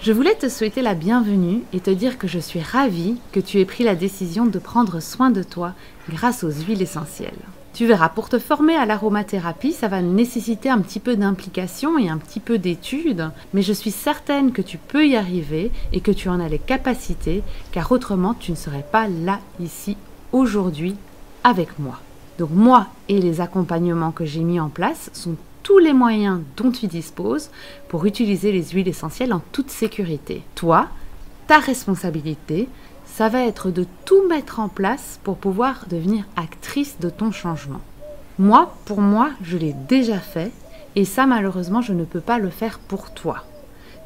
Je voulais te souhaiter la bienvenue et te dire que je suis ravie que tu aies pris la décision de prendre soin de toi grâce aux huiles essentielles. Tu verras, pour te former à l'aromathérapie, ça va nécessiter un petit peu d'implication et un petit peu d'études, mais je suis certaine que tu peux y arriver et que tu en as les capacités, car autrement tu ne serais pas là, ici, aujourd'hui, avec moi. Donc moi et les accompagnements que j'ai mis en place sont tous les moyens dont tu disposes pour utiliser les huiles essentielles en toute sécurité. Toi, ta responsabilité, ça va être de tout mettre en place pour pouvoir devenir actrice de ton changement. Moi, pour moi, je l'ai déjà fait et ça, malheureusement, je ne peux pas le faire pour toi.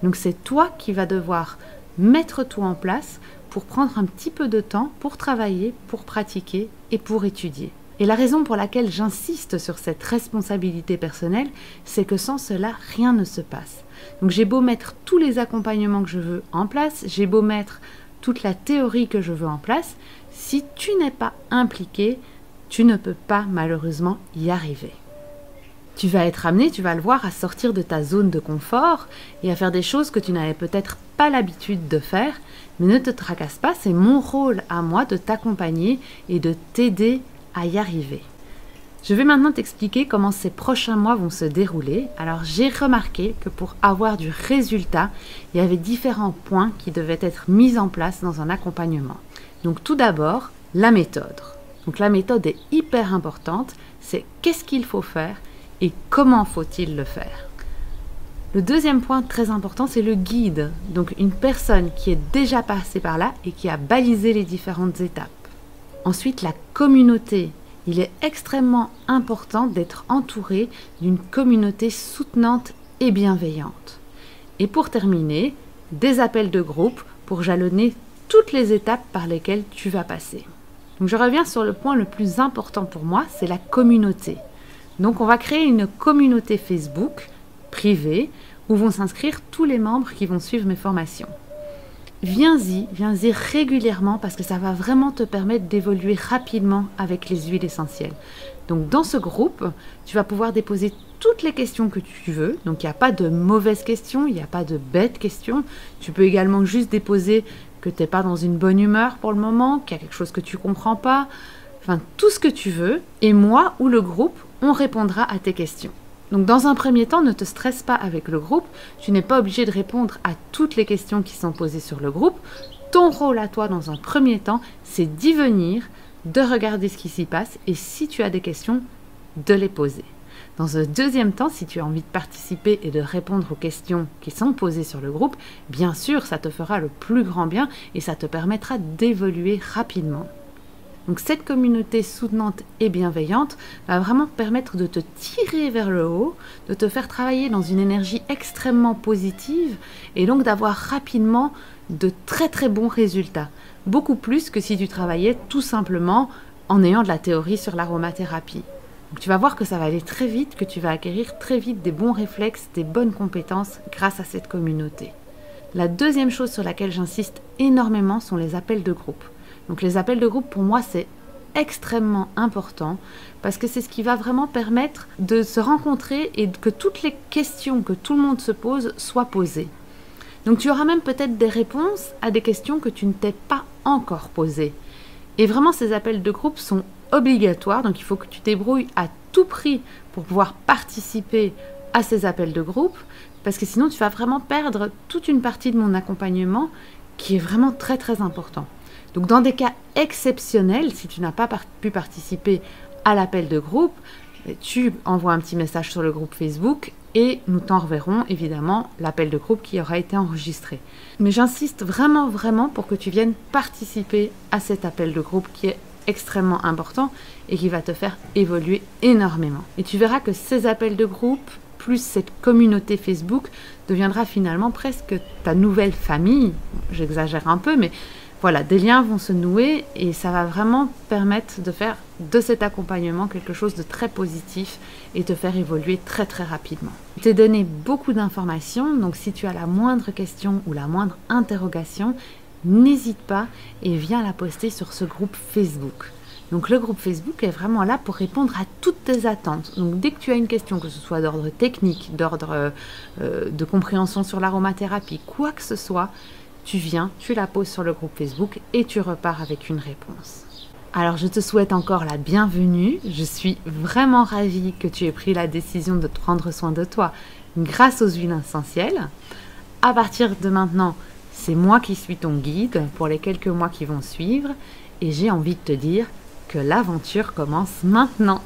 Donc c'est toi qui vas devoir mettre tout en place pour prendre un petit peu de temps pour travailler, pour pratiquer et pour étudier. Et la raison pour laquelle j'insiste sur cette responsabilité personnelle, c'est que sans cela, rien ne se passe. Donc j'ai beau mettre tous les accompagnements que je veux en place, j'ai beau mettre toute la théorie que je veux en place, si tu n'es pas impliqué, tu ne peux pas malheureusement y arriver. Tu vas être amené, tu vas le voir, à sortir de ta zone de confort et à faire des choses que tu n'avais peut-être pas l'habitude de faire, mais ne te tracasse pas, c'est mon rôle à moi de t'accompagner et de t'aider à y arriver. Je vais maintenant t'expliquer comment ces prochains mois vont se dérouler. Alors j'ai remarqué que pour avoir du résultat, il y avait différents points qui devaient être mis en place dans un accompagnement. Donc tout d'abord, la méthode. Donc la méthode est hyper importante, c'est qu'est-ce qu'il faut faire et comment faut-il le faire. Le deuxième point très important, c'est le guide. Donc une personne qui est déjà passée par là et qui a balisé les différentes étapes. Ensuite, la communauté. Il est extrêmement important d'être entouré d'une communauté soutenante et bienveillante. Et pour terminer, des appels de groupe pour jalonner toutes les étapes par lesquelles tu vas passer. Donc je reviens sur le point le plus important pour moi, c'est la communauté. Donc on va créer une communauté Facebook privée où vont s'inscrire tous les membres qui vont suivre mes formations. Viens-y régulièrement parce que ça va vraiment te permettre d'évoluer rapidement avec les huiles essentielles. Donc dans ce groupe, tu vas pouvoir déposer toutes les questions que tu veux. Donc il n'y a pas de mauvaises questions, il n'y a pas de bêtes questions. Tu peux également juste déposer que tu n'es pas dans une bonne humeur pour le moment, qu'il y a quelque chose que tu ne comprends pas. Enfin, tout ce que tu veux. Et moi ou le groupe, on répondra à tes questions. Donc dans un premier temps, ne te stresse pas avec le groupe, tu n'es pas obligé de répondre à toutes les questions qui sont posées sur le groupe. Ton rôle à toi dans un premier temps, c'est d'y venir, de regarder ce qui s'y passe et si tu as des questions, de les poser. Dans un deuxième temps, si tu as envie de participer et de répondre aux questions qui sont posées sur le groupe, bien sûr, ça te fera le plus grand bien et ça te permettra d'évoluer rapidement. Donc cette communauté soutenante et bienveillante va vraiment permettre de te tirer vers le haut, de te faire travailler dans une énergie extrêmement positive et donc d'avoir rapidement de très très bons résultats. Beaucoup plus que si tu travaillais tout simplement en ayant de la théorie sur l'aromathérapie. Donc tu vas voir que ça va aller très vite, que tu vas acquérir très vite des bons réflexes, des bonnes compétences grâce à cette communauté. La deuxième chose sur laquelle j'insiste énormément sont les appels de groupe. Donc les appels de groupe, pour moi, c'est extrêmement important parce que c'est ce qui va vraiment permettre de se rencontrer et que toutes les questions que tout le monde se pose soient posées. Donc tu auras même peut-être des réponses à des questions que tu ne t'es pas encore posées. Et vraiment, ces appels de groupe sont obligatoires, donc il faut que tu te débrouilles à tout prix pour pouvoir participer à ces appels de groupe parce que sinon tu vas vraiment perdre toute une partie de mon accompagnement qui est vraiment très très important. Donc dans des cas exceptionnels, si tu n'as pas pu participer à l'appel de groupe, tu envoies un petit message sur le groupe Facebook et nous t'enverrons évidemment l'appel de groupe qui aura été enregistré. Mais j'insiste vraiment pour que tu viennes participer à cet appel de groupe qui est extrêmement important et qui va te faire évoluer énormément. Et tu verras que ces appels de groupe plus cette communauté Facebook deviendra finalement presque ta nouvelle famille. J'exagère un peu, mais voilà, des liens vont se nouer et ça va vraiment permettre de faire de cet accompagnement quelque chose de très positif et te faire évoluer très très rapidement. Je t'ai donné beaucoup d'informations, donc si tu as la moindre question ou la moindre interrogation, n'hésite pas et viens la poster sur ce groupe Facebook. Donc le groupe Facebook est vraiment là pour répondre à toutes tes attentes. Donc dès que tu as une question, que ce soit d'ordre technique, d'ordre de compréhension sur l'aromathérapie, quoi que ce soit, tu viens, tu la poses sur le groupe Facebook et tu repars avec une réponse. Alors je te souhaite encore la bienvenue. Je suis vraiment ravie que tu aies pris la décision de prendre soin de toi grâce aux huiles essentielles. À partir de maintenant, c'est moi qui suis ton guide pour les quelques mois qui vont suivre et j'ai envie de te dire que l'aventure commence maintenant.